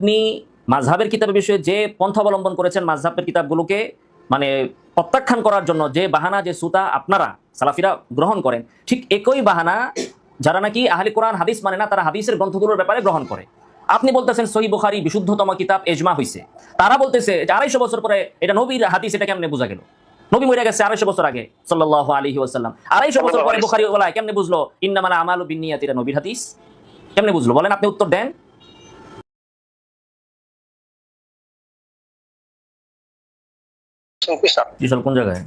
আপনি মাযহাবের কিতাবের বিষয়ে যে পন্থা অবলম্বন করেছেন, মাযহাবের কিতাবগুলোকে মানে প্রত্যাখ্যান করার জন্য যে বাহানা, যে সুতা আপনারা সালাফিরা গ্রহণ করেন, ঠিক একই বাহানা যারা নাকি আহলে কোরআন হাদিস মানে না, তারা হাদিসের গ্রন্থগুলোর ব্যাপারে গ্রহণ করে। আপনি বলতেছেন সহিহ বুখারী বিশুদ্ধতম কিতাব, এজমা হইছে। তারা বলতেছে যে 250 বছর পরে এটা নবীর হাদিস, এটা কেমনে বোঝা গেল? নবী মরে গেছে 250 বছর আগে, সাল্লাল্লাহু আলাইহি ওয়াসাল্লাম। 250 বছর পরে বুখারী ওয়ালা কেমনে বুঝলো ইন্নামাল আমালু বিন্নিয়াতি এটা নবীর হাদিস? কেমনে বুঝলো বলেন? আপনি উত্তর দেন। বিশাল কোন জায়গায়?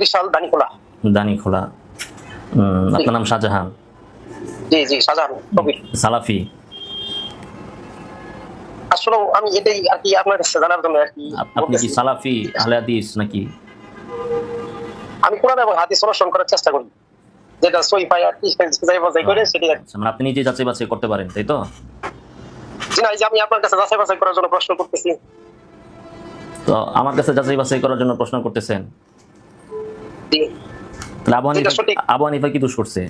বিশাল দানিখোলা। দানিখোলা। আপনার নাম শাহজাহান? জি জি, শাহজাহান কবির, সালাফি। আসলে আমি এটাই আর কি আপনার কাছে জানার জন্য আর কি। আপনি কি সালাফি আহলে হাদিস নাকি? আমি কোরআন এবং হাদিস অনুসরণ করার চেষ্টা করি, যেটা সহিহ পাই আর কি যাচাই বাছাই করে সেটাই। মানে আপনি নিজে যাচাই বাছাই করতে পারেন, তাই তো? জি না, এই যে আমি আপনার কাছে যাচাই বাছাই করার জন্য প্রশ্ন করতেছি। তো আমার কাছে যাচাই বাছাই করার জন্য প্রশ্ন করতেছেন? জি। তাহলে আবু হানিফা কি দোষ করছে?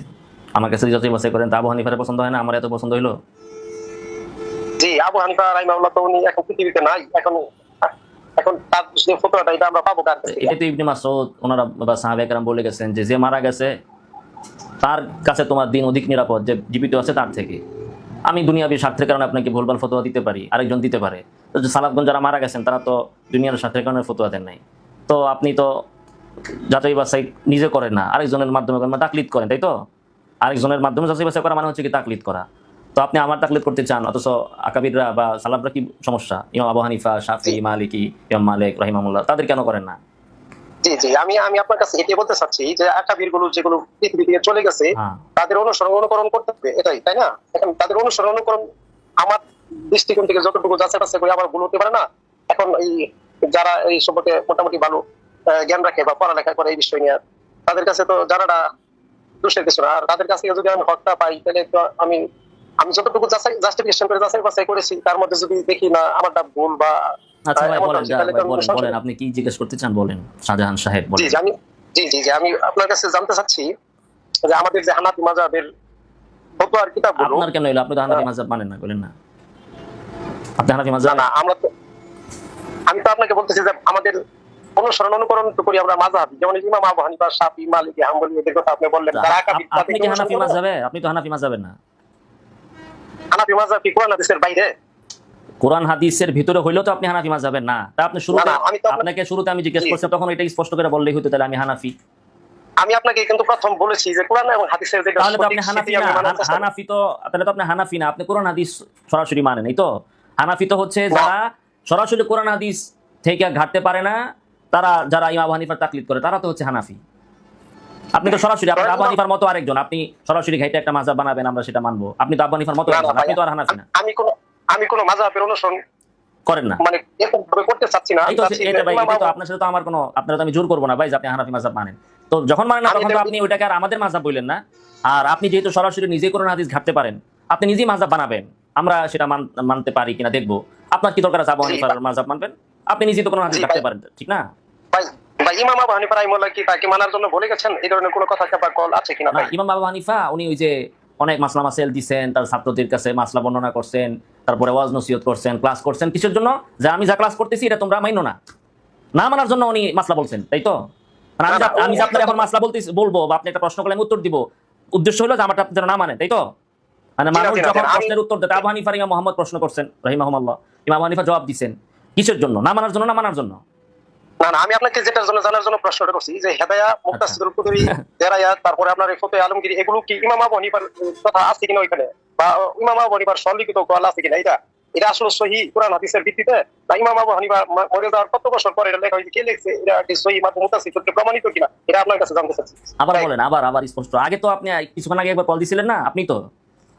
আমার কাছে যাচাই বাছাই করেন, তা আবু হানিফার পছন্দ হয় না, আমার এত পছন্দ হইলো? জি, আবু হানিফা রাহিমাহুল্লাহ তো উনি এখন পৃথিবীতে নাই, এখন তার যে ফতোয়াটা এটা আমরা পাবো কার কাছে? এটা তো ইবনে মাসউদ ওনারা বা সাহাবায়ে কেরাম বলে গেছেন যে যে মারা গেছে তার কাছে তোমার দিন অধিক নিরাপদ যে জীবিত আছে তার থেকে। আমি দুনিয়াবী স্বার্থের কারণে আপনাকে ভুলভাল ফতোয়া দিতে পারি, আরেকজন দিতে পারে। তো যে সালাফগণ যারা মারা গেছেন তারা তো দুনিয়ার স্বার্থের কারণে ফতোয়া দেন নাই। তো আপনি তো যাচাই বাছাই নিজে করেন না, আরেকজনের মাধ্যমে তাকলিদ করেন, তাই তো? আরেকজনের মাধ্যমে যাচাই বাছাই করা মানে হচ্ছে কি তাকলিদ করা। তো আপনি আমার তাকলিদ করতে চান, অথচ আকাবিররা বা সালাফরা কি সমস্যা? ইমাম আবু হানিফা, শাফিঈ, মালিকি, ইমাম মালিক রাহিমাহুল্লাহ, তাদের কেন করেন না? জি জি, আমি আপনার কাছে এটাই বলতে চাচ্ছি যে আকাবির গুলো যেগুলো পৃথিবী থেকে চলে গেছে তাদের অনুকরণ করতে হবে, এটাই, তাই না? এখন তাদের অনুকরণ আমার দৃষ্টিকোণ থেকে যতটুকু যাচাই বাছাই করে আবার ভুল হতে পারে না। এখন এই যারা এই সম্পর্কে মোটামুটি ভালো জ্ঞান রাখে বা পড়ালেখা করে এই বিষয় নিয়ে, তাদের কাছে তো জানাটা দোষের কিছু না। আর তাদের কাছ থেকে যদি আমি হকটা পাই, তাহলে তো আমি যতটুকু জাস্টিফিকেশন করে যাচাই বাছাই করেছি তার মধ্যে যদি দেখি না আমারটা ভুল বা আচ্ছা ভাই বলেন আপনি কি জিজ্ঞেস করতে চান, বলেন শাহজাহান সাহেব বলেন। জি আমি আপনার কাছে জানতে চাচ্ছি যে আমাদের যে হানাফি মাযহাবের ফতোয়ার কিতাবগুলো, আপনার কেন হলো? আপনি তো হানাফি মাযহাব মানেন না, বলেন না আপনি হানাফি মাযহাব? না, আমি তো আপনাকে বলতেছি যে আমাদের অনুকরণ তো করি আমরা মাযহাব, যেমন ইমাম আবু হানিফা, শাফিঈ, মালিকি, হাম্বলী এদের কথা আপনি বললেন। আপনি কি হানাফি মাযহাবে? আপনি তো হানাফি মাযহাবের না। হানাফি মাযহাব কি কোরআন হাদিসের বাইরে? কোরআন হাদিসের ভিতরে হইলেও তো আপনি হানাফি মাযহাবের না। তা আপনি শুরুতে আমি জিজ্ঞেস করছি, তখন এটা স্পষ্ট করে বললেই হতো তাহলে আমি হানাফি। আমি আপনাকে কিন্তু প্রথম বলেছি যে কোরআন এবং হাদিসের যেটা, তাহলে তো আপনি হানাফি না। হানাফি তো তাহলে তো আপনি হানাফি না, আপনি কোরআন হাদিস সরাসরি মানেন, এই তো? হানাফি তো হচ্ছে যারা সরাসরি কোরআন হাদিস থেকে ঘাটতে পারে না, তারা যারা ইমাম আবু হানিফার তাকলিদ করে, তারা তো হচ্ছে হানাফি। আপনি তো সরাসরি আপনি আবু হানিফার মতো আরেকজন, আপনি সরাসরি ঘাইতে একটা মাযহাব বানাবেন, আমরা সেটা মানবো। আপনি তো আবু হানিফার মতো আরেকজন, আপনি তো আর হানাফি না। আমি কোন মাযহাবের অনুসরণ করেন না, মানে এরকম ভাবে করতে চাচ্ছি না। এই তো এটা ভাই, এটা তো আপনার সাথে তো আমার কোনো, আপনারা তো আমি জোর করব না ভাই যে আপনি হানাফি মাযহাব মানেন। তো যখন মানেন না তখন তো আপনি ওইটাকে আর আমাদের মাযহাব বললেন না। আর আপনি যেহেতু সরাসরি নিজেই কোরআন হাদিস ঘাটতে পারেন, আপনি নিজেই মাযহাব বানাবেন, আমরা সেটা মানতে পারি কিনা দেখবো। আপনার কি দরকার আছে আবু হানিফার মাযহাব মানবেন? আপনি নিজেই তো কোরআন হাদিস ঘাটতে পারেন, ঠিক না? ভাই ইমাম আবু হানিফা রাহিমাহুল্লাহ কি তাকে মানার জন্য বলে গেছেন? এই ধরনের কোনো কথা বা কল আছে কিনা? না, ইমাম আবু হানিফা উনি ওই যে অনেক মাসলা মাসাইল দিবেন, তার ছাত্রদের কাছে মাসলা বর্ণনা করছেন, তারপরে ওয়াজ নসিহত করছেন, ক্লাস করছেন। কিসের জন্য? যে আমি যা ক্লাস করতেছি এটা তোমরা মাইনো না, না মানার জন্য উনি মাসলা বলছেন, তাই তো? আমি আপনার এখন মাসলা বলবো বা আপনি একটা প্রশ্ন করলে আমি উত্তর দিব, উদ্দেশ্য হলো যে আমারটা আপনারা না মানেন, তাই তো? মানে মানুষ যখন প্রশ্নের উত্তর দেয়, আবু হানিফা ইমাম মুহাম্মদ প্রশ্ন করছেন রাহিমাহুল্লাহ, ইমাম আবু হানিফা জবাব দিচ্ছেন, কিসের জন্য? না মানার জন্য না মানার জন্য? না, আমি আপনাকে যেটার জন্য জানার জন্য প্রশ্নটা করছি যে হেদায়া, মুক্তাসিদুল কুতুবি, দেরায়াত, তারপরে আপনার এই ফতোয়া আলমগীরি, এগুলো কি ইমাম আবু হানিফার কথা আছে কিনা ওইখানে, বা ইমাম আবু হানিফার সলিখিত কল আছে কিনা? এটা আসলে সহিহ কোরআন হাদিসের ভিত্তিতে, না ইমাম আবু হানিফা মরে যাওয়ার কত বছর পরে এটা লেখা হয়েছে, কে লিখছে, এটা কি সহিহ বা মুতাসিদ প্রমাণিত কিনা, এটা আপনার কাছে জানতে চাচ্ছি। আবার বলেন, আবার স্পষ্ট। আগে তো আপনি কিছুক্ষণ আগে একবার কল দিছিলেন না আপনি? তো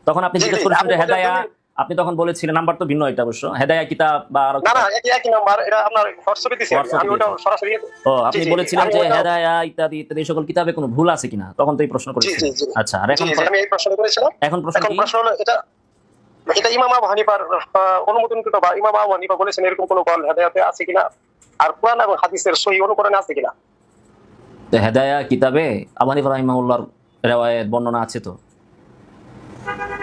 তখন আপনি জিজ্ঞেস করেছিলেন যে হেদায়া, আপনি তখন বলেছিলেন, নাম্বার তো ভিন্ন এটা অবশ্য, হেদায়া কিতাব বা না একই নাম্বার, এটা আপনার হোয়াটসঅ্যাপে দিছি, আমি ওটা সরাসরি। ও আপনি বলেছিলেন যে হেদায়া ইত্যাদি ইত্যাদি সকল কিতাবে কোনো ভুল আছে কিনা, তখন তো এই প্রশ্ন করেছিলেন। আচ্ছা, আর এখন আমি এই প্রশ্ন করেছিলাম। এখন প্রশ্ন হলো এটা ইমাম আবু হানিফার অনুমোদনকৃত বা ইমাম আবু হানিফা বলেছেন এরকম কোনো কল হেদায়াতে আছে কিনা, আর কোরআন এবং হাদিসের সহিহ অনুকরণে আছে কিনা? তো হেদায়া কিতাবে আবু হানিফা রাহিমাহুল্লাহর রিওয়ায়াত বর্ণনা আছে তো?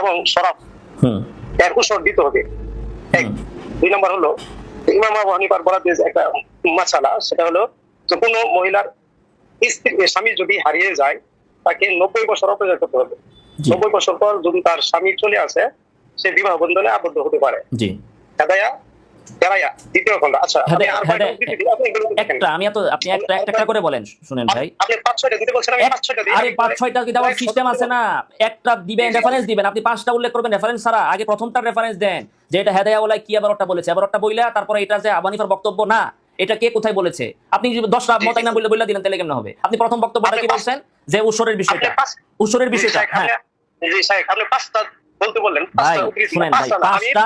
এবং শরাব এর উসর দিতে হবে। এক। 2 নম্বর হলো ইমাম আবু হানিফার বলা যে একটা মাসালা, সেটা হলো যে কোনো মহিলার স্বামী যদি হারিয়ে যায় তাকে 90 বছর অপেক্ষা করতে হবে। 90 বছর পর যদি তার স্বামী চলে আসে সে বিবাহ বন্ধনে আবদ্ধ হতে পারে। জি। হেদায়া তেরায়া দ্বিতীয় খণ্ড। আচ্ছা আপনি আর কয়টা উদ্ধৃতি দিবেন? আপনি এগুলো দেখেন। আপনি একটা করে বলেন, শুনেন ভাই। আপনি 5-6টা দিতে বলছেন, আমি 5-6টা দিই। আরে 5-6টা কি দেওয়ার সিস্টেম আছে না? একটা দিবেন, রেফারেন্স দিবেন। আপনি 5টা উল্লেখ করবেন রেফারেন্স ছাড়া। আগে প্রথমটার রেফারেন্স দেন যে এটা হেদায়া ওলাই কি আবারটা বলেছে, আবারটা বইলা তারপরে এটা যে আবু হানিফার বক্তব্য না, এটা কে কোথায় বলেছে। আপনি যদি 10টা মতাই না বইলা দিলেন তাহলে কেমন হবে? আপনি প্রথম বক্তব্যটা কি বলছেন যে উসরের বিষয়টা, উসরের বিষয়টা। হ্যাঁ জি শাইখ, আপনি 5টা বলতে বললেন। ভাই শুনেন ভাই, 5টা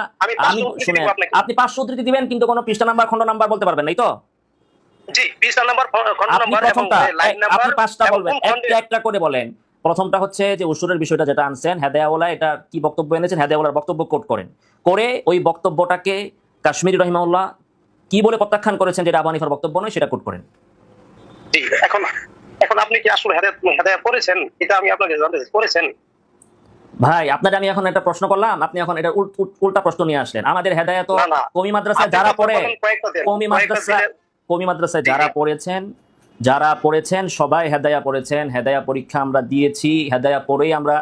আমি শুনেন, আপনি 500 উদ্ধৃতি দিবেন কিন্তু কোনো পৃষ্ঠা নাম্বার খণ্ড নাম্বার বলতে পারবেন নাই তো? জি, পৃষ্ঠা নাম্বার খণ্ড নাম্বার এবং লাইন নাম্বার আপনি 5টা বলবেন, একটা করে বলেন। প্রথমটা হচ্ছে যে উসুরের বিষয়টা যেটা আনছেন হেদায়াওয়ালা, এটা কি বক্তব্য এনেছেন, হেদায়াওয়ালার বক্তব্য কোট করেন, করে ওই বক্তব্যটাকে কাশ্মীরি রহিমাহুল্লাহ কি বলে প্রত্যাখ্যান করেছেন যেটা আবু হানিফার বক্তব্য নয় সেটা কোট করেন। জি, এখন আপনি কি আসলে হেদায়া পড়েছেন? এটা আমি আপনাকে জানতে চাই, পড়েছেন? ভাই আপনাদের আমি এখন একটা প্রশ্ন করলাম, আপনি এখন এটা উল্টা প্রশ্ন নিয়ে আসলেন। আমাদের হেদায়া তো কওমি মাদ্রাসায় যারা পড়ে, কওমি মাদ্রাসায় যারা পড়েছেন সবাই হেদায়া পড়েছেন। হেদায়া পরীক্ষা আমরা দিয়েছি, হেদায়া পড়েই আমরা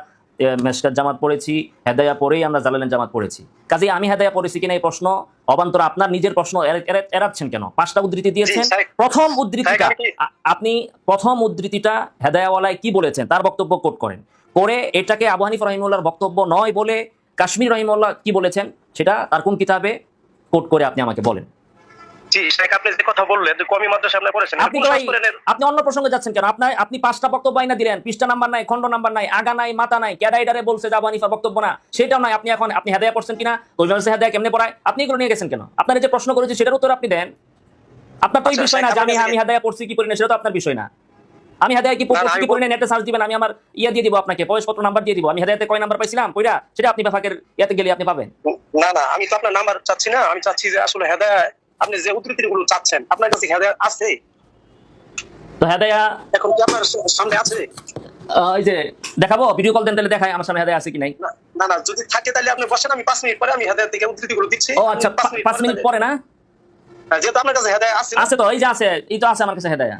মেশকাত জামাত পড়েছি, হেদায়া পড়েই আমরা জালালেন জামাত পড়েছি। কাজেই আমি হেদায়া পড়েছি কিনা এই প্রশ্ন অবান্তর আপনার নিজের প্রশ্ন এড়াচ্ছেন কেন? 5টা উদ্ধৃতি দিয়েছেন, প্রথম উদ্ধৃতিটা হেদায়াওয়ালায় কি বলেছেন তার বক্তব্য কোট করেন, করে এটাকে আবু হানিফা রহিমাহুল্লাহর বক্তব্য নয় বলে কাশ্মীর রহিমাহুল্লাহ কি বলেছেন সেটা তার কোন কিতাবে কোট করে আপনি আমাকে বলেন। জি শাইখ, আপনি যে কথা বললেন যে কওমি মাদ্রাসা আপনি পড়েছেন, আপনি অন্য প্রসঙ্গে যাচ্ছেন কেন? আপনি 5টা বক্তব্য আইনা দিলেন, পৃষ্ঠা নাম্বার নাই, খণ্ড নাম্বার নাই, আগা নাই, মাথা নাই, ক্যাডাইডারে বলছে যে আবু হানিফার বক্তব্য না সেটাও নাই। আপনি হেদায়া পড়ছেন কিনা, ওই মাদ্রাসা হেদায়া কেমনে পড়ায়, আপনি এগুলো নিয়ে গেছেন কেন? আপনার যে প্রশ্ন করেছি সেটার উত্তর আপনি দেন। আপনার তো এই বিষয় না যে আমি হেদায়া পড়ছি কি পড়ি না, সেটা তো আপনার বিষয় না। আমি হেদায়া কি পড়ছি কি পড়ি না নেটে সার্চ দিবেন, আমি আমার দিয়ে দিব আপনাকে, প্রবেশপত্র নাম্বার দিয়ে দিব। আমি হেদায়াতে কয় নাম্বার পাইছিলাম কইরা সেটা আপনি ফাঁকের ইয়াতে গেলে আপনি পাবেন। না আমি তো আপনার নাম্বার চাচ্ছি না, আমি চাচ্ছি যে আসলে হেদায়া আপনি যে উদ্ধৃতিগুলো চাচ্ছেন আপনার কাছে হেদায়া আছে? তো হেদায়া এখন কি আপনার সামনে আছে? এই যে দেখাবো, ভিডিও কল দেন তাহলে দেখাই আমার সামনে হেদায়া আছে কি নাই। না যদি থাকে তাহলে আপনি বসেন, আমি 5 মিনিট পরে আমি হেদায়া থেকে উদ্ধৃতিগুলো দিচ্ছি। ও আচ্ছা, 5 মিনিট পরে না? যেহেতু আপনার কাছে হেদায়া আছে তো এই যে আছে, এই তো আছে আমার কাছে হেদায়া।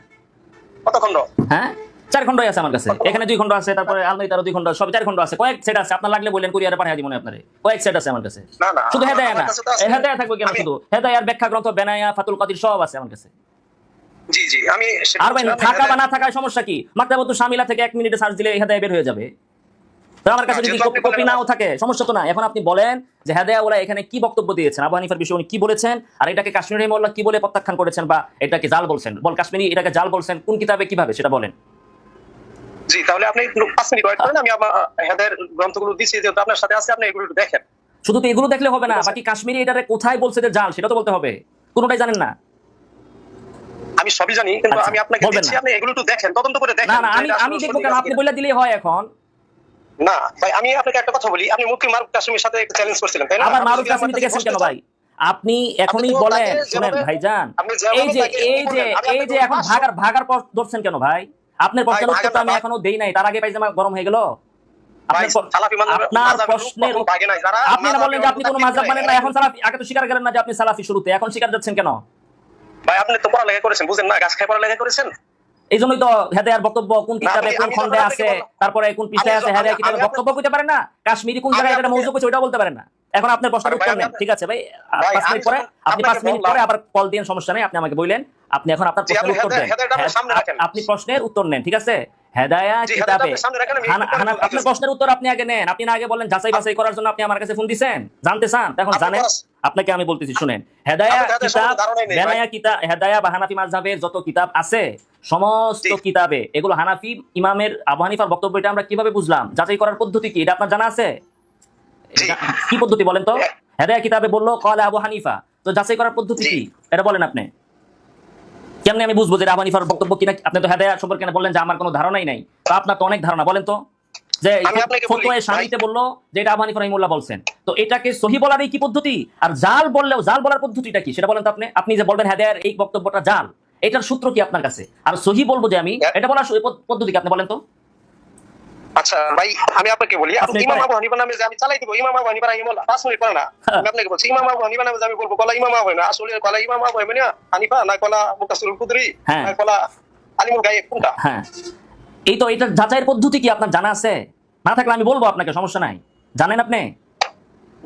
কত খণ্ড? হ্যাঁ 4 খণ্ডই আছে আমার কাছে, এখানে 2 খণ্ড আছে, তারপরে আলমারিতে 2 খণ্ড, সব 4 খণ্ড আছে। কয়েক সেট আছে, আপনার লাগলে বলেন কুরিয়ারে পাঠিয়ে দিব আপনারে। কয়েক সেট আছে আমার কাছে। না শুধু হেদায়া না, হেদায়া থাকবে কেন? শুধু হেদায়ার ব্যাখ্যা গ্রন্থ, বেনায়া, ফাতুল কাদির সব আছে আমার কাছে। জি আমি আর ভাই থাকা বা না থাকার সমস্যা কি? মাকতাবাতু শামিলা থেকে 1 মিনিটে সার্চ দিলে হেদায়া বের হয়ে যাবে। তো আমার কাছে যদি কপি নাও থাকে সমস্যা তো না। এখন আপনি বলেন যে হেদায়াওয়ালা এখানে কি বক্তব্য দিয়েছেন, আবু হানিফার বিষয়ে উনি কি বলেছেন, আর এটাকে কাশ্মীরি রহিমাহুল্লাহ কি বলে প্রত্যাখ্যান করেছেন বা এটাকে জাল বলছেন। কাশ্মীরি এটাকে জাল বলছেন কোন কিতাবে কিভাবে সেটা বলেন। জি, তাহলে আপনি 5 মিনিট ওয়েট করেন, আমি আমার হেদায়ের গ্রন্থগুলো দিচ্ছি যেহেতু আপনার সাথে আছে, আপনি এগুলো একটু দেখেন। শুধু তো এগুলো দেখলে হবে না, বাকি কাশ্মীরি এটারে কোথায় বলছে যে জাল সেটা তো বলতে হবে। কোনটাই জানেন না? আমি সবই জানি, কিন্তু আমি আপনাকে দিচ্ছি, আপনি এগুলো একটু দেখেন, তদন্ত করে দেখেন। না আমি দেখব কেন? আপনি বলে দিলেই হয় এখন। না ভাই, আমি আপনাকে একটা কথা বলি, আপনি মুফতি মারুফ কাসেমির সাথে একটা চ্যালেঞ্জ করছিলেন তাই না? আবার মারুফ কাসেমি থেকে গেছেন কেন ভাই? আপনি এখনই বলেন, শুনেন ভাইজান, এই যে এখন ভাগার পর ধরছেন কেন ভাই? আপনার প্রশ্নের উত্তর তো আমি এখনো দেই নাই, তার আগে পায়জামা গরম হয়ে গেল। আপনার প্রশ্নের আপনি না বললেন যে আপনি কোনো মাযহাব মানেন না, এখন সালাফি। আগে তো স্বীকার করেন না যে আপনি সালাফি শুরুতে, এখন স্বীকার যাচ্ছেন কেন ভাই? আপনি তো পড়ালেখা করেছেন, বুঝেন না? গাছ খায় পড়ালেখা করেছেন। এই জন্যই তো হেদায়ার বক্তব্য কোন কিতাবে কোন খণ্ডে আছে, তারপরে কোন পৃষ্ঠায় আছে, হেদায়া কিতাবের বক্তব্য কইতে পারেন না। কাশ্মীরি কোন জায়গায় এটা মওযু কইছে ওইটা বলতে পারেন না। এখন আপনার প্রশ্নের উত্তর নেন, ঠিক আছে ভাই? 5 মিনিট পরে আপনি 5 মিনিট পরে আবার কল দিন, সমস্যা নেই। আপনি আমাকে বললেন, আপনি এখন আপনার প্রশ্নের উত্তর দেন। আপনি প্রশ্নের উত্তর নেন, ঠিক আছে? হেদায়া কিতাবে আপনার প্রশ্নের উত্তর আপনি আগে নেন। আপনি না আগে বলেন যাচাই বাছাই করার জন্য আপনি আমার কাছে ফোন দিবেন, জানতে চান, এখন জানেন। আপনাকে আমি বলতেছি শুনেন, হেদায়া কিতাব, বেনায়া কিতাব, হেদায়া বা হানাফি মাযহাবের যত কিতাব আছে সমস্ত কিতাবে এগুলো হানাফি ইমামের আবু হানিফার বক্তব্য, এটা আমরা কিভাবে বুঝলাম? যাচাই করার পদ্ধতি কি এটা আপনার জানা আছে? কি পদ্ধতি বলেন তো? হেদায়া কিতাবে বললো ক্বালা আবু হানিফা, তো যাচাই করার পদ্ধতি কি এটা বলেন আপনি। কেমনে আমি বুঝবো যে আবু হানিফার বক্তব্য কিনা? আপনি তো হেদায়া সম্পর্কে বললেন যে আমার কোনো ধারণাই নাই, তো আপনার তো অনেক ধারণা। বলেন তো যে ফতোয়ায়ে শামিতে বললো যে এটা আবু হানিফা রাহিমাহুল্লাহ বলছেন, তো এটাকে সহিহ বলার এই কি পদ্ধতি? আর জাল বললেও জাল বলার পদ্ধতিটা কি সেটা বলেন তো আপনি যে বলবেন হেদায়ার এই বক্তব্যটা জাল, এটার সূত্র কি আপনার কাছে? আর সহিহ বলবো যে আমি, এটা বলার পদ্ধতি কি আপনি বলেন তো? আচ্ছা ভাই, আমি আপনাকে বলি, আপনি ইমাম আবু হানিফার নামে যে আমি চালাই দিব, ইমাম আবু হানিফা রাহিমাহুল্লাহ 5 মিনিট পরে না, আমি আপনাকে বলছি ইমাম আবু হানিফার নামে যে আমি বলবো কলা ইমাম আবু হানিফা, আসলে কলা ইমাম আবু হানিফা না কলা মুকাসসিরুল কুদরি না কলা আলিমুল গায়েব, কোনটা? হ্যাঁ, এই তো এটা যাচাইয়ের পদ্ধতি কি আপনার জানা আছে? না থাকলে আমি বলবো আপনাকে, সমস্যা নাই। জানেন আপনি?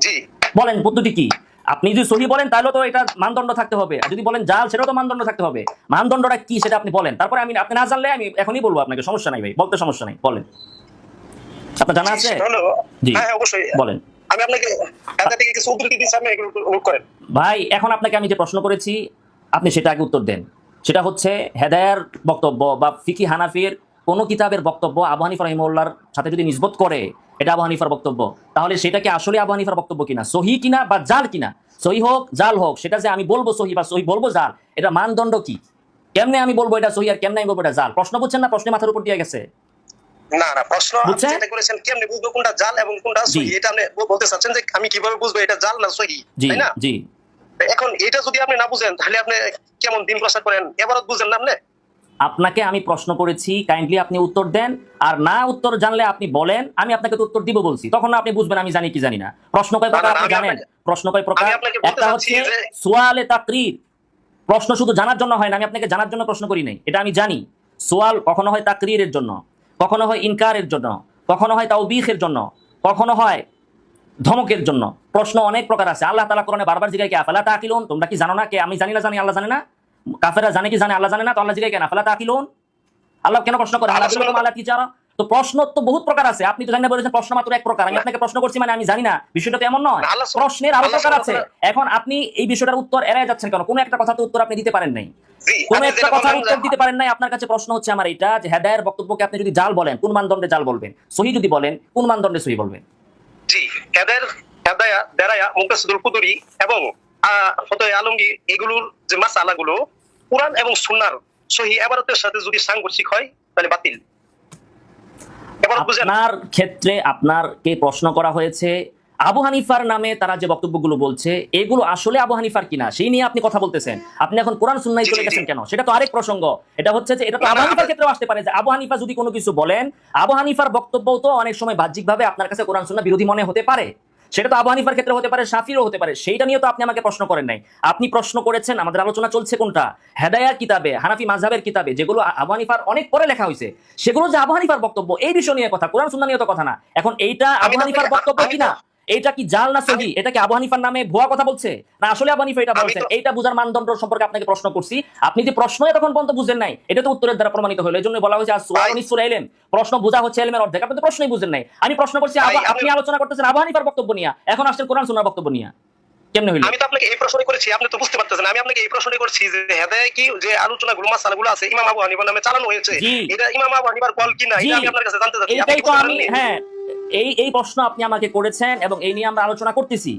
জি বলেন পদ্ধতি কি? আপনি যদি সহি বলেন তাহলে তো এটা মানদণ্ড থাকতে হবে, আর যদি বলেন জাল সেটাও তো মানদণ্ড থাকতে হবে। মানদণ্ডটা কি সেটা আপনি বলেন, তারপরে আপনি না জানলে আমি এখনই বলবো আপনাকে, সমস্যা নাই ভাই, বলতে সমস্যা নাই, বলেন। আপনার জানা আছে? জি হ্যাঁ অবশ্যই বলেন। আমি আপনাকে এটা থেকে কিছু উদ্ধৃতি দিচ্ছি, আপনি এগুলো নোট করেন। ভাই এখন আপনাকে আমি যে প্রশ্ন করেছি আপনি সেটা আগে উত্তর দেন। সেটা হচ্ছে হেদায়ার বক্তব্য বা ফিকি হানাফির কোনো কিতাবের বক্তব্য আবু হানিফা রাহিমাহুল্লাহর সাথে যদি নিসবত করে এটা আবু হানিফার বক্তব্য, তাহলে সেটা কি আসলে আবু হানিফার বক্তব্য কিনা, সহি কিনা বা জাল কিনা, সহি হোক জাল হোক, সেটা যে আমি বলবো সহি বা সহি বলবো জাল, এটা মানদণ্ড কি? কেমনে আমি বলবো এটা সহি আর কেমনে আমি বলবো এটা জাল? প্রশ্ন বুঝছেন না? প্রশ্নের মাথার উপর দিয়ে গেছে। না না, প্রশ্ন আপনি যেটা করেছেন কেমনে বুঝবো কোনটা জাল এবং কোনটা সহি, এটা আপনি বলতে চাচ্ছেন যে আমি কিভাবে বুঝবো এটা জাল না সহি, তাই না? জি। এখন এটা যদি আপনি না বুঝেন তাহলে আপনি কেমন দিন প্রচার করেন, এবারও বুঝেন না আপনি? আপনাকে আমি প্রশ্ন করেছি, কাইন্ডলি আপনি উত্তর দেন, আর না উত্তর জানলে আপনি বলেন, আমি আপনাকে তো উত্তর দিব বলছি, তখন আপনি বুঝবেন আমি জানি কি জানি না। প্রশ্ন কয় প্রকার আপনি জানেন? প্রশ্ন কয় প্রকার? একটা হচ্ছে সুয়ালে তাকরির, প্রশ্ন শুধু জানার জন্য হয় না, আমি আপনাকে জানার জন্য প্রশ্ন করি নাই, এটা আমি জানি। সোয়াল কখনো হয় তাকরিরের জন্য, কখনো হয় ইনকারের জন্য, কখনো হয় তাওবিখের জন্য, কখনো হয় ধমকের জন্য। প্রশ্ন অনেক প্রকার আছে। আল্লাহ তাআলা কোরআনে বারবার জিজ্ঞাসা করে আফালা তাকিলুন, তোমরা কি জানো না? কে আমি জানি না জানি আল্লাহ জানে না? কাফেররা জানে কি জানে আল্লাহ জানে না? তো আল্লাহ জিজ্ঞাসা কেন আফালা তাকিলুন? আল্লাহ কেন প্রশ্ন করে? আল্লাহ কি চারা? তো প্রশ্ন তো বহুত প্রকার আছে, আপনি তো জানেন না, বলেছেন প্রশ্ন মাত্র এক প্রকার। আমি আপনাকে প্রশ্ন করছি মানে আমি জানি না, বিষয়টা তো এমন নয়। প্রশ্নের আরো প্রকার আছে। এখন আপনি এই বিষয়টার উত্তর এড়ায় যাচ্ছেন কেন? কোনো একটা কথা তো উত্তর আপনি দিতে পারেন নাই, কোন একটা কথার উত্তর দিতে পারেন নাই। আপনার কাছে প্রশ্ন হচ্ছে আমার এইটা যে হেদায়ের বক্তব্যকে আপনি যদি জাল বলেন কোন মানদণ্ডে জাল বলবেন, সহি যদি বলেন কোন মানদণ্ডে সহি বলবেন? জি, হেদায়া দেরায়া মুকাসসিরুল কুদরি এবং ফতোয়া আলমগীর এগুলোর যে মাসআলাগুলো কুরআন এবং সুন্নাহর সহি ইবারতের সাথে যদি সাংঘর্ষিক হয় তাহলে বাতিল। আপনার ক্ষেত্রে আপনারকে প্রশ্ন করা হয়েছে আবু হানিফার নামে তারা যে বক্তব্যগুলো বলছে এগুলো আসলে আবু হানিফার কিনা সেই নিয়ে আপনি কথা বলতেছেন। আপনি এখন কোরআন সুন্নাহয় চলে গেছেন কেন? সেটা তো আরেক প্রসঙ্গ। এটা হচ্ছে যে এটা তো আবু হানিফার ক্ষেত্রেও আসতে পারে যে আবু হানিফা যদি কোনো কিছু বলেন, আবু হানিফার বক্তব্যও তো অনেক সময় বাহ্যিকভাবে আপনার কাছে কোরআন সুন্নাহ বিরোধী মনে হতে পারে। সেটা তো আবু হানিফার ক্ষেত্রে হতে পারে, শাফিরও হতে পারে। সেইটা নিয়ে তো আপনি আমাকে প্রশ্ন করেন নাই। আপনি প্রশ্ন করেছেন, আমাদের আলোচনা চলছে কোনটা? হেদায়ার কিতাবে, হানাফি মাযহাবের কিতাবে, যেগুলো আবু হানিফার অনেক পরে লেখা হয়েছে, সেগুলো যে আবু হানিফার বক্তব্য এই বিষয় নিয়ে কথা, কোরআন সুন্নাহ নিয়ে তো কথা না। এখন এইটা আবু হানিফার বক্তব্য কিনা, এইটা কি জাল না সহি, এটা কি আবু হানিফার নামে ভুয়া কথা বলছে না আসলে আবু হানিফা এটা বলছেন, এইটা বুঝার মানদণ্ড সম্পর্কে আপনাকে প্রশ্ন করছি। আপনি যে প্রশ্ন তখন পর্যন্ত বুঝেন নাই, এটা তো উত্তরের দ্বারা প্রমাণিত হলো। এজন্য বলা হয়েছে আসওয়ালু নিসফুল ইলম, প্রশ্ন বোঝা হচ্ছে ইলমের অর্ধেক। আপনি তো প্রশ্নই বুঝেন নাই। আমি প্রশ্ন করছি, আপনি আলোচনা করতেছেন আবু হানিফার বক্তব্য নিয়ে, এখন আসছেন কোরআন সুন্নাহর বক্তব্য নিয়ে, কেমনে হইলো? আমি তো আপনাকে এই প্রশ্নই করেছি, আপনি তো বুঝতে পারতেছেন। আমি আপনাকে এই প্রশ্নই করছি যে হেদায়াত কি যে আলোচনাগুলো মাসআলাগুলো আছে ইমাম আবু হানিফার নামে চালানো হয়েছে, এটা ইমাম আবু হানিফার কল কিনা, এটা আমি আপনার কাছে জানতে চাচ্ছি। এইটাই তো আমি, হ্যাঁ, এই প্রশ্ন আপনি আমাকে করেছেন এবং এই নিয়ে আমরা আলোচনা করতেছি।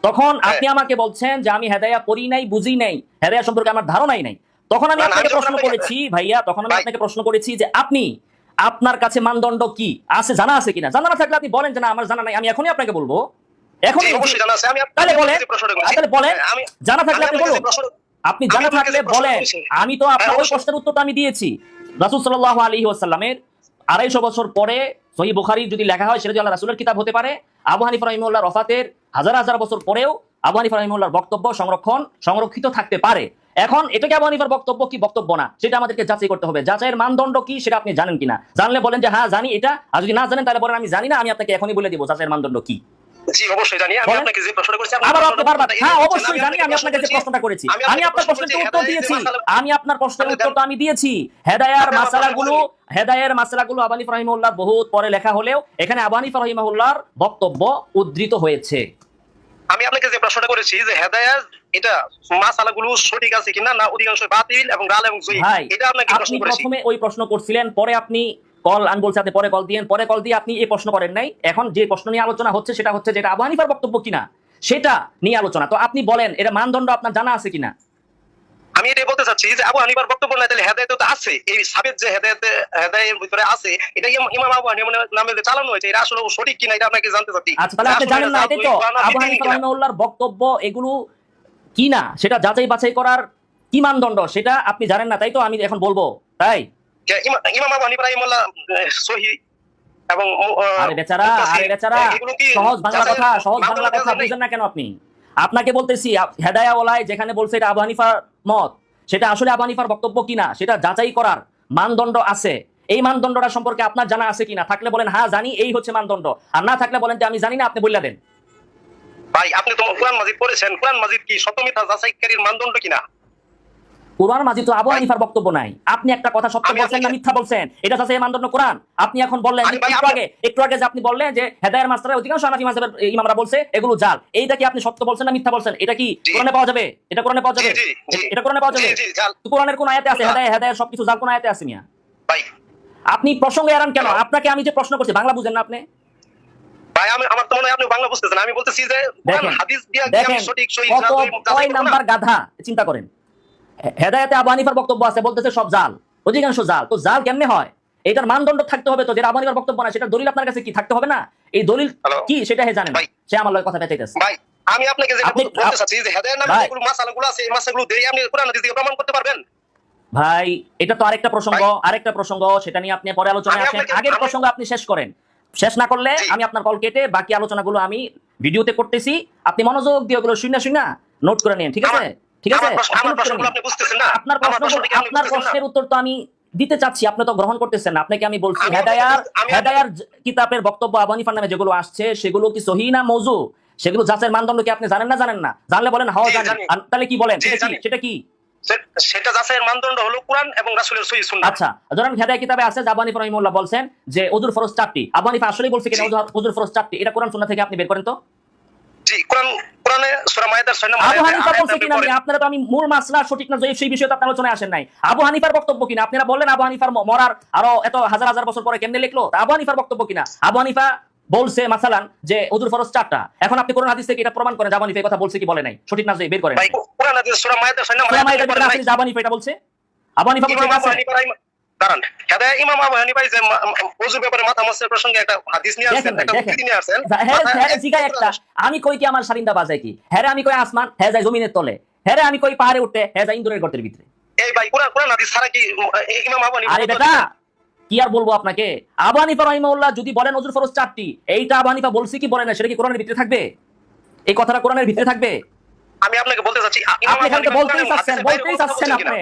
তখন আপনি আমাকে বলছেন যে আমি হেদায়া পড়ি নাই, বুঝি নাই, হেদায়া সম্পর্কে আমার ধারণাই নাই। তখন আমি আপনাকে প্রশ্ন করেছি ভাইয়া, তখন আমি আপনাকে প্রশ্ন করেছি যে আপনি আপনার কাছে মানদণ্ড কি আছে, জানা আছে কিনা? জানা না থাকলে আপনি বলেন যে না আমার জানা নাই, আমি এখনই আপনাকে বলবো। এখনই অবশ্যই জানা আছে। আমি তাহলে বলেন, তাহলে বলেন, জানা থাকলে আপনি বলুন। আপনি জানা থাকলে বলেন। আমি তো আপনার ওই প্রশ্নের উত্তরটা আমি দিয়েছি। রাসূল সাল্লাল্লাহু আলাইহি ওয়াসাল্লামের 250 বছর পরে সহিহ বুখারী যদি লেখা হয় সেটা যদি আল্লাহ রাসূলের কিতাব হতে পারে। আবু হানিফা রাহিমাহুল্লাহর ওফাতের হাজার হাজার বছর পরেও আবু হানিফা রাহিমাহুল্লাহর বক্তব্য সংরক্ষিত থাকতে পারে। এখন এটাকে আবু হানিফার বক্তব্য কি বক্তব্য না সেটা আমাদেরকে যাচাই করতে হবে। যাচাইয়ের মানদণ্ড কি সেটা আপনি জানেন কিনা? জানলে বলেন যে হ্যাঁ জানি এটা, আর যদি না জানেন তাহলে বলেন আমি জানি না, আমি আপনাকে এখনই বলে দিব যাচাইয়ের মানদণ্ড কি। জি অবশ্যই জানি। আমি আপনাকে যে প্রশ্নটা করেছি আবার আপনি বারবার হ্যাঁ অবশ্যই জানি। আমি আপনাকে যে প্রশ্নটা করেছি, আমি আপনার প্রশ্নের উত্তর দিয়েছি, আমি আপনার প্রশ্নের উত্তরটা আমি দিয়েছি। হেদায়ার মাসআলাগুলো আবু হানিফা রাহিমাহুল্লাহ বহুত পরে লেখা হলেও এখানে আবু হানিফা রাহিমাহুল্লাহর বক্তব্য উদ্ধৃত হয়েছে। আমি আপনাকে যে প্রশ্নটা করেছি যে হেদায়াত এটা মাসআলাগুলো সঠিক আছে কিনা না অধিকাংশ বাতিল এবং গাল এবং জয়ীফ, এটা আপনাকে প্রশ্ন করেছি। প্রথমে ওই প্রশ্ন করছিলেন, পরে আপনি আমি বলছি আপনি পরে কল দিয়েন, পরে কল দিয়ে আপনি এই প্রশ্ন করেন নাই। এখন যে প্রশ্ন নিয়ে আলোচনা হচ্ছে সেটা হচ্ছে যেটা আবু হানিফার বক্তব্য কিনা সেটা নিয়ে আলোচনা। তো আপনি বলেন এটা মানদণ্ড আপনার জানা আছে কিনা? আমি এটাই বলতে চাচ্ছি যে আবু হানিফার বক্তব্য না তাহলে হেদায়েত তো আছে, এই সাবেত যে হেদায়েতের ভিতরে আছে এটা ইমাম আবু হানিফার নামে যে চালানো হয়েছে এটা আসলে সঠিক কিনা এটা আপনাকে জানতে চাচ্ছি। আচ্ছা তাহলে আপনি জানেন না, এটাই তো আবু হানিফা রাহিমাহুল্লাহর বক্তব্য এগুলো কিনা সেটা যাচাই বাছাই করার কি মানদণ্ড সেটা আপনি জানেন না, তাই তো আমি এখন বলবো। তাই ইমাম আবু হানিফা রাহিমাহুল্লাহ সহিহ এবং আরে বেচারা সহজ বাংলা কথা বুঝেন না কেন আপনি? আপনাকে বলতেছি হেদায়া ওলায় যেখানে বলছে এটা আবু হানিফার মত, সেটা আসলে আবু হানিফার বক্তব্য কিনা সেটা যাচাই করার মানদণ্ড আছে। এই মানদণ্ডটা সম্পর্কে আপনার জানা আছে কিনা? থাকলে বলেন হ্যাঁ জানি, এই হচ্ছে মানদণ্ড। আর না থাকলে বলেন যে আমি জানি না, আপনি বলে দেন। ভাই আপনি তো কোরআন মাজিদ পড়েছেন, কোরআন মাজিদ কি সত্য মিথ্যা যাচাইকারীর মানদণ্ড কিনা? কোরআন মাজিদ তো আবু হানিফার বক্তব্য নাই। আপনি একটা কথা সত্য বলছেন না মিথ্যা বলছেন, এটা যাচাই মানদণ্ড কোরআন। আপনি এখন বললেন একটু আগে যে আপনি বললেন যে হেদায়ার মাস্টারের অধিকাংশ হানাফি মাযহাবের ইমামরা বলছে এগুলো জাল, এইটা কি আপনি সত্য বলছেন না মিথ্যা বলছেন? এটা কি কোরআনে পাওয়া যাবে? এটা কোরআনে পাওয়া যাবে? এটা কোরআনে পাওয়া যাবে? তো কোরআনের কোন আয়াতে আছে হেদায়া সবকিছু জাল? কোন আয়াতে আছে মিয়া? ভাই আপনি প্রসঙ্গ এড়ান কেন? আপনাকে আমি যে প্রশ্ন করছি বাংলা বুঝেন না আপনি? ভাই আমার তো মনে হয় আপনি বাংলা বুঝতেছেন। আমি বলতেছি যে কোরআন হাদিস দিয়ে কি আমি সঠিক সহি কয় নাম্বার গাধা চিন্তা করেন। হেদায়েতে আবু হানিফার বক্তব্য আছে, বলতেছে সব জাল, অধিকাংশ জাল। তো জাল কেমনে হয়? এটার মানদণ্ড থাকতে হবে তো, যেটা আবু হানিফার বক্তব্য না সেটার দলিল আপনার কাছে কি থাকতে হবে না? এই দলিল কি সেটা হে জানেন, সে আমার লয় কথা বেচাইতেছে। ভাই আমি আপনাকে যেটা বলতে চাচ্ছি যে হেদায়ের নামে যেগুলো মাসালাগুলো আছে এই মাসালাগুলো দিয়ে আপনি কোরআন হাদিস দিয়ে প্রমাণ করতে পারবেন? ভাই এটা তো আরেকটা প্রসঙ্গ, সেটা নিয়ে আপনি পরে আলোচনায় আসেন। আগের প্রসঙ্গ আপনি শেষ করেন, শেষ না করলে আমি আপনার কল কেটে বাকি আলোচনাগুলো আমি ভিডিওতে করতেছি, আপনি মনোযোগ দিয়ে ওগুলো শুনে নোট করে নিন, ঠিক আছে? ঠিক আছে, আপনার প্রশ্নের উত্তর তো আমি দিতে চাচ্ছি, আপনি তো গ্রহণ করতেছেন না। আপনাকে আমি বলছি হেদায়ার কিতাবের বক্তব্য আবু হানিফার নামে যেগুলো আসছে সেগুলো কি সহিহ না মওযু, সেগুলো যাচাইয়ের মানদণ্ড কি আপনি জানেন না? জানলে বলেন হ্যাঁ জানি। তাহলে কি বলেন সেটা কি? সেটা যাচাইয়ের মানদণ্ড হলো কোরআন এবং রাসূলের সহিহ সুন্নাহ। আচ্ছা, ধরেন হেদায়া কিতাবে আছে আবু হানিফা রাহিমাহুল্লাহ বলছেন যে ওযুর ফরজ 4টি। আবু হানিফা আসলেই বলছে কিনা ওযুর ফরজ 4টি? এটা কোরআন সুন্নাহ থেকে আপনি বের করেন তো। জি, কোরআনে সূরা মায়েদার 6 নম্বরে আবু হানিফা বলছে কিনা? আপনারা তো আমি মূল মাসলা সঠিক না জয়ীফ সেই বিষয়ে তো আপনারা আলোচনায় আসেন নাই। আবু হানিফার বক্তব্য কিনা? আপনারা বললেন আবু হানিফার মরার আরো এত হাজার বছর পরে কেমনে লিখলো? আবু হানিফার বক্তব্য কিনা? আবু হানিফা বলছে মাসালান যে ওযুর ফরজ 4টা। এখন আপনি কোরআন হাদিস থেকে এটা প্রমাণ করেন আবু হানিফা এই কথা বলছে কি বলে নাই, সঠিক না জয়ীফ বের করেন। ভাই কোরআন হাদিস সূরা মায়েদার 6 নম্বরে আবু হানিফা এটা বলছে। আবু হানিফা বলছে কারণ হেদায়া ইমাম আবু হানিফা যে ওযুর ব্যাপারে মাথা মাসের প্রসঙ্গে একটা হাদিস নিয়ে আসেন, একটা উক্তি নিয়ে আসেন। হ্যাঁ জিগায় একটা, আমি কই কি আমার শারিন্দা বাজায় কি? হ্যাঁ আমি কই আসমান, হ্যাঁ যায় জমিনের তলে। হ্যাঁ আমি কই পাহাড়ে উঠতে, হ্যাঁ যায় ইন্দুরের গর্তের ভিতরে। এই ভাই কোরআন হাদিস ছাড়া কি ইমাম আবু হানিফা? আরে বেটা কি আর বলবো আপনাকে, আবু হানিফা রাহিমাহুল্লাহ যদি বলেন ওযুর ফরজ 4টি, এইটা আবু হানিফা বলছে কি বলে না সেটা কি কোরআনের ভিতরে থাকবে? এই কথাটা কোরআনের ভিতরে থাকবে? আমি আপনাকে বলতে চাচ্ছি আপনি খালি বলতেই চাচ্ছেন আপনি।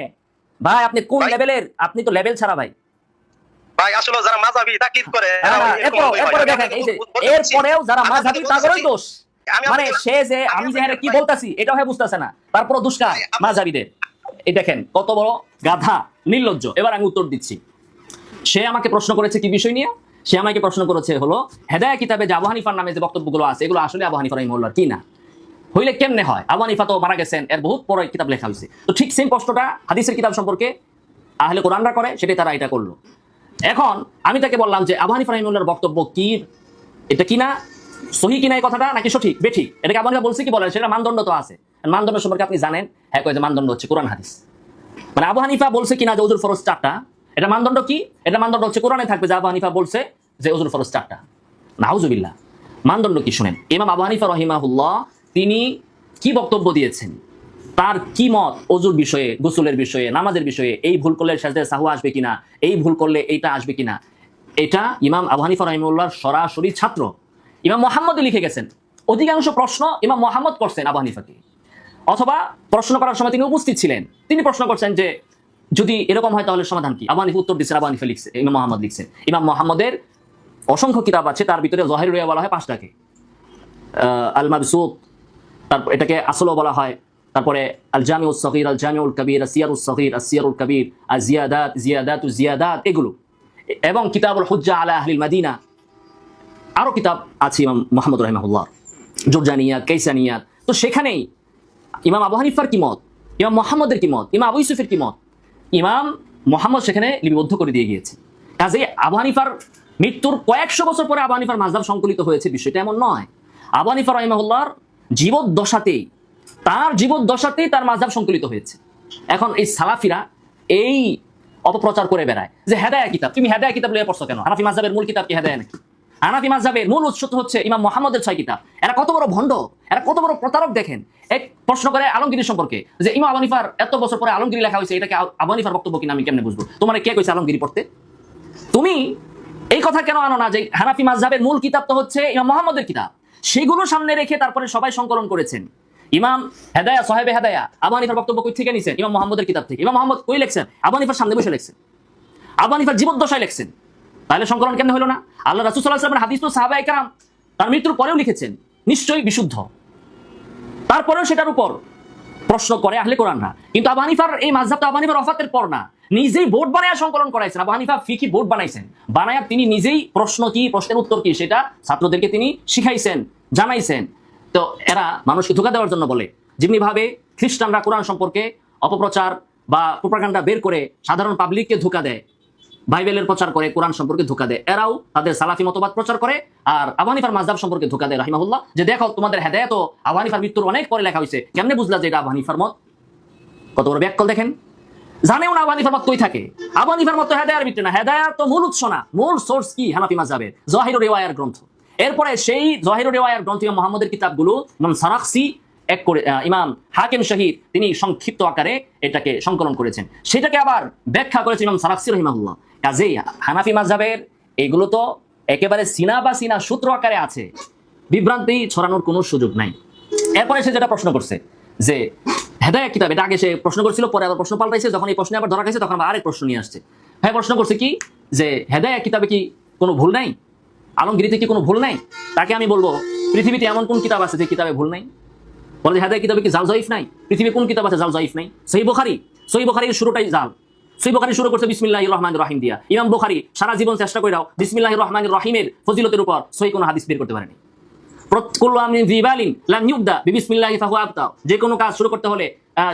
ভাই আপনি কোন লেভেলের? আপনি তো লেভেল ছাড়া ভাই। ভাই আসলে যারা মাযহাবী তাকীদ করে এরপরে দেখেন এই যে এরপরেও যারা মাযহাবী তাদেরই দোষ। মানে সে যে আমি যে কি বলতাছি এটাও হে বুঝতাছে না, তারপরও দুষ্কার মাযহাবীদের। এই দেখেন কত বড় গাধা, নির্লজ্জ। এবার আমি উত্তর দিচ্ছি। সে আমাকে প্রশ্ন করেছে কি বিষয় নিয়ে? সে আমাকে প্রশ্ন করেছে হলো হেদায়া কিতাবে যে আবু হানিফার নামে যে বক্তব্যগুলো আছে এগুলো আসলে আবু হানিফা রাহিমাহুল্লাহর কি না? হইলে কেমনে হয়? আবু হানিফা তো মারা গেছেন, এর বহুত বড় কিতাব লেখা হয়েছে। তো ঠিক সেম প্রশ্নটা হাদিসের কিতাব সম্পর্কে আহলে কোরআনরা করে, সেটাই তারা এটা করলো। এখন আমি তাকে বললাম যে আবু হানিফা রাহিমাহুল্লাহর বক্তব্য কি, এটা কিনা সহিহ কিনা এই কথাটা নাকি সঠিক বেঠিক, এটাকে আবু হানিফা বলছে কি বলেন, সেটা মানদণ্ড তো আছে। মানদণ্ড সম্পর্কে আপনি জানেন? হ্যাঁ কয় যে মানদণ্ড হচ্ছে কোরআন হাদিস। মানে আবু হানিফা বলছে কিনা যে ওযুর ফরজ 4টা, এটা মানদণ্ড কি? এটা মানদণ্ড হচ্ছে কোরআনে থাকবে যে আবু হানিফা বলছে যে ওযুর ফরজ 4টা। নাউজুবিল্লাহ। মানদণ্ড কি শুনেন, ইমাম আবু হানিফা রাহিমাহুল্লাহ তিনি কি বক্তব্য দিয়েছেন, তার কি মত ওযুর বিষয়ে, গোসলের বিষয়ে, নামাজের বিষয়ে, এই ভুল করলে সাজদায়ে সাহু আসবে কিনা, এই ভুল করলে এইটা আসবে কিনা, এটা ইমাম আবু হানিফা রাহিমাহুল্লাহর সরাসরি ছাত্র ইমাম মুহাম্মদ লিখে গেছেন। অধিকাংশ প্রশ্ন ইমাম মুহাম্মদ করছেন আবু হানিফাকে, অথবা প্রশ্ন করার সময় তিনি উপস্থিত ছিলেন। তিনি প্রশ্ন করছেন যে যদি এরকম হয় তাহলে সমাধান কি? আবু হানিফা উত্তর দিচ্ছেন, আবু হানিফা লিখছে, ইমাম মুহাম্মদ লিখছেন। ইমাম মুহাম্মদের অসংখ্য কিতাব আছে, তার ভিতরে যাহির রুয়া বলা হয় 5টাকে, আল মাবসুত, তারপর এটাকে আসলও বলা হয়, তারপরে আল জামিউস সগীর, আল জামিউল কবির, আসিয়ারুস সগীর, আসিয়ারুল কবির, আল জিয়াদাত এগুলো, এবং কিতাবুল হুজ্জা আলা আহলিল মাদিনা। আরো কিতাব আছে ইমাম মুহাম্মদ রাহিমাহুল্লাহ, জুরজানিয়াত, কাইসানিয়াত। তো সেখানেই ইমাম আবু হানিফার কি মত, ইমাম মুহাম্মদের কি মত, ইমাম আবু ইউসুফের কি মত, ইমাম মুহাম্মদ সেখানে লিপিবদ্ধ করে দিয়ে গিয়েছে। কাজে আবু হানিফার মৃত্যুর কয়েকশো বছর পরে আবু হানিফার মাযহাব সংকলিত হয়েছে, বিষয়টা এমন নয়। আবু হানিফা রাহিমাহুল্লাহর জীবদ্দশাতেই তার মাযহাব সংকলিত হয়েছে। এখন এই সালাফিরা এই অপপ্রচার করে বেড়ায় যে হেদায়া কিতাব, তুমি হেদায়া কিতাব লিয়ে পড়ছো কেন? হানাফি মাযহাবের মূল কিতাব কি হেদায়া নাকি? হানাফি মাযহাবের মূল উৎস হচ্ছে ইমাম মুহাম্মদের 6 কিতাব। এরা কত বড় ভণ্ড, এরা কত বড় প্রতারক দেখেন। এক প্রশ্ন করে আলমগীর সম্পর্কে যে ইমাম আবু হানিফার এত বছর পরে আলমগীর লেখা হয়েছে, এটাকে আবু হানিফার বক্তব্য কিনা আমি কেমনে বুঝবো? তোমার কে কইছে আলমগীর পড়তে? তুমি এই কথা কেন আনো না যে হানাফি মাযহাবের মূল কিতাব তো হচ্ছে ইমাম মুহাম্মদের কিতাব, সেগুলো সামনে রেখে তারপরে সবাই সংকলন করেছেন। ইমাম হেদায়া সাহেবে হেদায়া আবু হানিফার বক্তব্য কই থেকে নিছেন? ইমাম মুহাম্মদের কিতাব থেকে। ইমাম মুহাম্মদ কই লিখছেন? আবু হানিফার সামনে বসে লিখছেন, আবু হানিফার জীবদ্দশায় লিখছেন। তাহলে সংকলন কেন হলো না? আল্লাহ রাসূল সাল্লাল্লাহু আলাইহি ওয়াসাল্লামের হাদিস তো সাহাবায়ে কেরাম তার মৃত্যুর পরেও লিখেছেন, নিশ্চয়ই বিশুদ্ধ। তারপরেও সেটার উপর প্রশ্ন করে আহলে কোরআনরা। কিন্তু আবু হানিফার এই মাযহাবটা আবু হানিফার ওফাতের পর না, নিজেই বোর্ড বানায়া সংকলন করাইছেন। আবু হানিফা ফিকি বোর্ড বানাইছেন, বানায়া তিনি নিজেই প্রশ্ন কি, প্রশ্নের উত্তর কি সেটা ছাত্রদেরকে তিনি শিখাইছেন, জানাইছেন। তো এরা মানুষকে ধোঁকা দেওয়ার জন্য বলে, যেমনি ভাবে খ্রিস্টানরা কোরআন সম্পর্কে অপপ্রচার বা প্রোপাগান্ডা বের করে সাধারণ পাবলিককে ধোঁকা দেয়, বাইবেলের প্রচার করে, কোরআন সম্পর্কে ধোঁকা দেয়, এরাও তাদের সালাফি মতবাদ প্রচার করে আর আবু হানিফার মাযহাব সম্পর্কে ধোঁকা দেয় রাহিমাহুল্লাহ। যে দেখো তোমাদের হেদায়েত তো আবু হানিফার মৃত্যুর অনেক পরে লেখা হয়েছে, কেমনে বুঝলা যে এটা আবু হানিফার মত? কত বড় ব্যাককল দেখেন, জানেও না আবু হানিফার মত কই থাকে। আবু হানিফার মত হেদায়ার ভিতরে না, হেদায়ার তো মূল উৎস না, মূল সোর্স কি? হানাফি মাযহাবের যাহিরুর রিওয়ায়ার গ্রন্থ। এরপরে সেই যাহিরুর রিওয়ায়ার গ্রন্থ ইমাম মুহাম্মদের কিতাবগুলো ইমাম সারাখসি এক করে ইমাম হাকিম শহীদ তিনি সংক্ষিপ্ত আকারে এটাকে সংকলন করেছেন, সেটাকে আবার ব্যাখ্যা করেছেন ইমাম সারাখসি রাহিমাহুল্লাহ। কাজেই হানাফি মাযহাবের এগুলো তো একেবারে সিনা বা সিনা সূত্র আকারে আছে, বিভ্রান্তি ছড়ানোর কোনো সুযোগ নাই। এরপরে সে যেটা প্রশ্ন করছে যে হেদায়া কিতাব, এটা আগে সে প্রশ্ন করছিল, পরে আবার প্রশ্ন পাল্টাইছে, যখন এই প্রশ্নে আবার ধরা গেছে তখন আবার আরেক প্রশ্ন নিয়ে আসছে। হ্যাঁ, প্রশ্ন করছে কি যে হেদায়া কিতাবে কি কোনো ভুল নাই, আলমগীরিতে কি কোনো ভুল নাই? তাকে আমি বলবো পৃথিবীতে এমন কোন কিতাব আছে যে কিতাবে ভুল নাই? বলে যে হেদায়া কিতাবে কি জাল জয়ীফ নাই? পৃথিবীর কোন কিতাব আছে জাল জয়ীফ নাই? সহিহ বুখারী, সহিহ বুখারীর শুরুটাই জাল। সহিহ বুখারী শুরু করছে বিসমিল্লাহির রহমানির রহিম দিয়া। ইমাম বুখারী সারা জীবন চেষ্টা কইরাও বিসমিল্লাহির রহমানির রহিমের ফজিলতের উপর সহিহ কোনো হাদিস বের করতে পারেনি। যে কোনো কাজ শুরু করতে হলে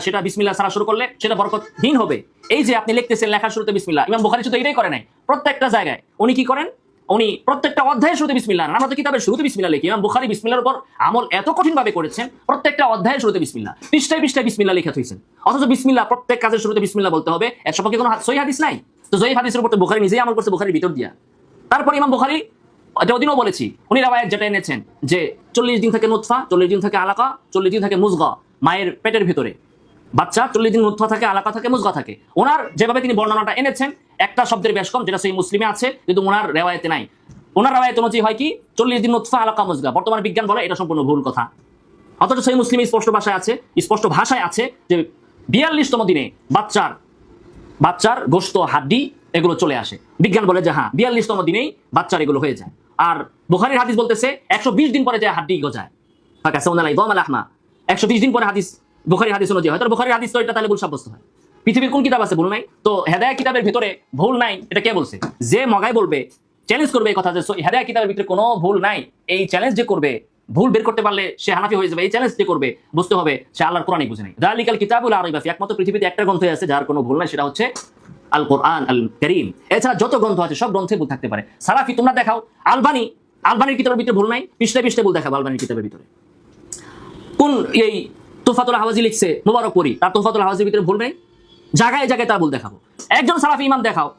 সেটা বিসমিল্লাহ ছাড়া শুরু করলে সেটা বরকতহীন হবে। এই যে আপনি লিখতেছেন লেখার শুরুতে বিসমিল্লাহ, ইমাম বুখারী শুধু এটাই করে নাই, প্রত্যেকটা জায়গায় উনি কি করেন, উনি প্রত্যেকটা অধ্যায়ের শুরুতে বিসমিল্লাহ, আমরা তো কিতাবের শুরুতে বিসমিল্লাহ লিখি। ইমাম বুখারী বিসমিল্লাহর উপর আমল এত কঠিন ভাবে করেছেন, প্রত্যেকটা অধ্যায়ের শুরুতে বিসমিল্লাহ, পৃষ্ঠায় পৃষ্ঠায় বিসমিল্লাহ লেখা হয়েছেন। অথচ বিসমিল্লাহ প্রত্যেক কাজের শুরুতে বিসমিল্লাহ বলতে হবে, এর সম্পর্কে কোনো সহিহ হাদিস নাই। তো সহিহ হাদিসের উপর বুখারী নিজেই আমল করছে বুখারীর ভিতর দিয়া। তারপর ইমাম বুখারী যদিও বলেছি উনি রাওয়ায়াত যেটা এনেছেন যে 40 দিন থাকে নুতফা, 40 দিন থাকে আলাকা, 40 দিন থাকে মুজগা, মায়ের পেটের ভিতরে বাচ্চা 40 দিন নুতফা থাকে, আলাকা থাকে, মুজগা থাকে। ওনার যেভাবে তিনি বর্ণনাটা এনেছেন একটা শব্দের বেশ কম, যেটা সহিহ মুসলিমে আছে কিন্তু ওনার রিওয়ায়াতে নাই। ওনার রিওয়ায়াত অনুযায়ী হয় কি 40 দিন নুতফা, আলাকা, মুজগা। বর্তমান বিজ্ঞান বলে এটা সম্পূর্ণ ভুল কথা। অথচ সহিহ মুসলিমে স্পষ্ট ভাষায় আছে যে 42তম দিনে বাচ্চার গোশত, হাড্ডি এগুলো চলে আসে। বিজ্ঞান বলে যে হ্যাঁ 42তম দিনেই বাচ্চার এগুলো হয়ে যায়। আর বুখারীর হাদিস বলতেছে 120 দিন পরে যে হাড্ডি গজায়, 120 দিন পরে হাদিস বুখারীর হাদিস অনুযায়ী হয়। তাহলে বুখারীর হাদিস তো এটা তাহলে ভুল সাব্যস্ত হয়। পৃথিবীর কোন কিতাব আছে ভুল নাই? তো হেদায়া কিতাবের ভিতরে ভুল নাই এটা কে বলছে? যে মগাই বলবে, চ্যালেঞ্জ করবে এই কথা যে হেদায়া কিতাবের ভিতরে কোনো ভুল নাই, এই চ্যালেঞ্জ যে করবে, ভুল বের করতে পারলে সে হানাফি হয়ে যাবে, এই চ্যালেঞ্জ যে করবে বুঝতে হবে সে আল্লাহর কোরআনই বুঝে নাই। যালিকাল কিতাবুল লা রাইবা ফি, একমাত্র পৃথিবীতে একটা গ্রন্থ আছে যার কোনো ভুল নাই, সেটা হচ্ছে আল কোরআন আল কারীম। এছাড়া যত গ্রন্থ আছে সব গ্রন্থে ভুল থাকতে পারে। সালাফি তোমরা দেখাও, আলবানির কিতাবের ভিতরে ভুল নাই, পৃষ্ঠায় ভুল দেখাবো আলবানির কিতাবের ভিতরে। কোন এই তুফাতুল হাওয়াজি লিখছে মুবারকপুরি, তার তুফাতুল হাওয়াজির ভিতরে ভুল নাই, জায়গায় জায়গায় তার ভুল দেখাবো। একজন সালাফি ইমাম দেখাও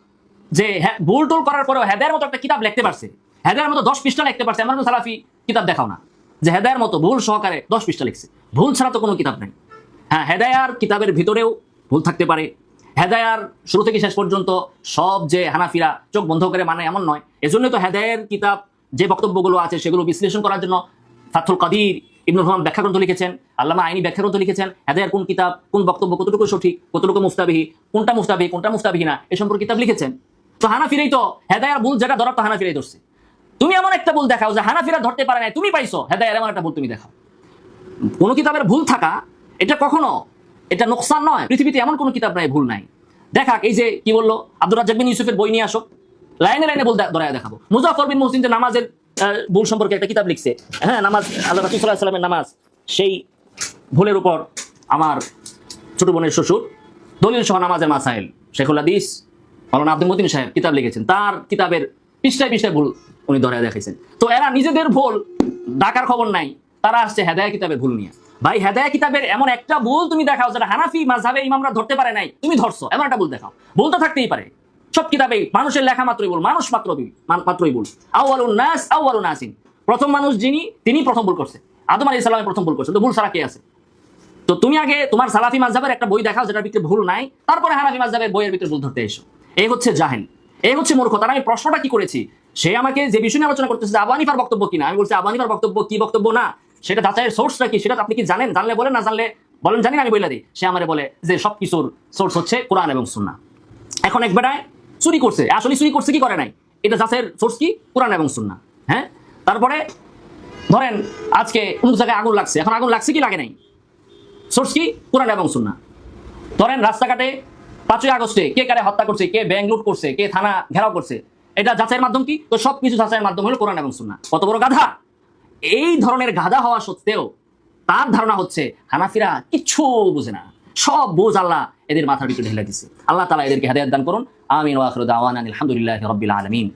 যে ভুল টুল করার পরেও হেদায়ের মতো একটা কিতাব লিখতে পারছে, হেদায়ের মতো 10 পৃষ্ঠা লিখতে পারছে, এমন সালাফি কিতাব দেখাও না যে হেদায়ের মতো ভুল সহকারে 10 পৃষ্ঠা লিখছে। ভুল ছাড়া তো কোনো কিতাব নেই। হ্যাঁ, হেদায়ার কিতাবের ভিতরেও ভুল থাকতে পারে। হেদায়ার শুরু থেকে শেষ পর্যন্ত সব যে হানাফিরা চোখ বন্ধ করে মানে এমন নয়। এজন্য তো হেদায়ের কিতাব যে বক্তব্যগুলো আছে সেগুলো বিশ্লেষণ করার জন্য ফাথুল কাদির ইবনুল হামাম ব্যাখ্যা গ্রন্থ লিখেছেন, আল্লামা আইনি ব্যাখ্যা গ্রন্থ লিখেছেন। হেদায়ার কোন কিতাব, কোন বক্তব্য কতটুকু সঠিক, কতটুকু মুফতাবিহি, কোনটা মুফতাবিহি না, এ সম্পর্কে কিতাব লিখেছেন। তো হানাফিরাই তো হেদায়ার ভুল যেটা ধরার তো হানাফিরাই ধরছে। তুমি এমন একটা ভুল দেখাও যে হানাফিরা ধরতে পারে নাই, তুমি পাইছো, হেদায়ার এমন একটা ভুল তুমি দেখাও। কোন কিতাবের ভুল থাকা এটা কখনো এটা নোকসান নয়। পৃথিবীতে এমন কোন কিতাব নাই ভুল নাই। দেখাক, এই যে কি বললো আব্দুর রাজ্জাক বিন ইউসুফের বই নিয়ে আসো, লাইনে লাইনে ভুল ধরায় দেখাবো। মুজাফফর বিন মুহসিন যে নামাজের ভুল সম্পর্কে একটা কিতাব লিখছে, হ্যাঁ নামাজ, আল্লাহ রাসূল সাল্লাল্লাহু আলাইহি ওয়াসাল্লামের নামাজ, সেই ভুলের উপর আমার ছোট বোনের শ্বশুর দলিল সহ নামাজের মাসাইল শেখুল হাদিস মাওলানা আব্দুল মতিন সাহেব কিতাব লিখেছেন, তার কিতাবের পৃষ্ঠায় পৃষ্ঠায় ভুল উনি ধরায় দেখাইছেন। তো এরা নিজেদের ভুল ডাকার খবর নাই, তারা আসছে হেদায়া কিতাবের ভুল নিয়ে। ভাই হেদায়া কিতাবের এমন একটা ভুল তুমি দেখাও যেটা হানাফি মাযহাবের ইমামরা ধরতে পারে নাই, তুমি ধরছো, এমন একটা ভুল দেখাও। ভুল তো থাকতেই পারে, সব কিতাবেই মানুষের লেখা মাত্রই ভুল, মানুষ মাত্রই ভুল। আউয়ালুন নাসিন, প্রথম মানুষ যিনি তিনি প্রথম ভুল করছে, আদম আলাইহিস সালামের প্রথম ভুল করছে, তো ভুল ছাড়া কে আছে? তো তুমি আগে তোমার সালাফি মাযহাবের একটা বই দেখাও যেটার ভিতরে ভুল নাই, তারপরে হানাফি মাযহাবের বইয়ের ভিতরে ভুল ধরতে এসো। এই হচ্ছে জাহেল, এই হচ্ছে মূর্খতা। আমি প্রশ্নটা কি করেছি সে আমাকে যে বিষয় নিয়ে আলোচনা করতেছে যে আবু হানিফার বক্তব্য কিনা, আমি বলছি আবু হানিফার বক্তব্য কি বক্তব্য না, সেটা যাচাইয়ের সোর্সটা কি সেটা আপনি কি জানেন? জানলে বলেন, না জানলে বলেন জানি না, আমি বলে দিই। সে আমারে বলে যে সবকিছুর সোর্স হচ্ছে কোরআন এবং সুন্নাহ। এখন এক বেটায় চুরি করছে, আসলে চুরি করছে কি করে নাই, এটা যাচাইয়ের সোর্স কি? কোরআন এবং সুন্নাহ। হ্যাঁ, তারপরে ধরেন আজকে অমুক জায়গায় আগুন লাগছে, এখন আগুন লাগছে কি লাগে নাই, সোর্স কি? কোরআন এবং সুন্নাহ। ধরেন রাস্তাঘাটে 5ই আগস্টে কে কারে হত্যা করছে, কে ব্যাংক লুট করছে, কে থানা ঘেরাও করছে, এটা যাচাইয়ের মাধ্যম কি? তো সবকিছু যাচাইয়ের মাধ্যম হলো কোরআন এবং সুন্নাহ। কত বড় গাধা! এই ধরনের গাধা হওয়া সত্ত্বেও তার ধারণা হচ্ছে হানাফিরা কিচ্ছু বুঝে না, সব বোঝ আল্লাহ এদের মাথার ভিতরে ঢেলে দিচ্ছে। আল্লাহ তাআলা এদেরকে হেদায়েত দান করুন। আমিন ওয়া আখিরু দাওয়ানা আলহামদুলিল্লাহি রাব্বিল আলামিন।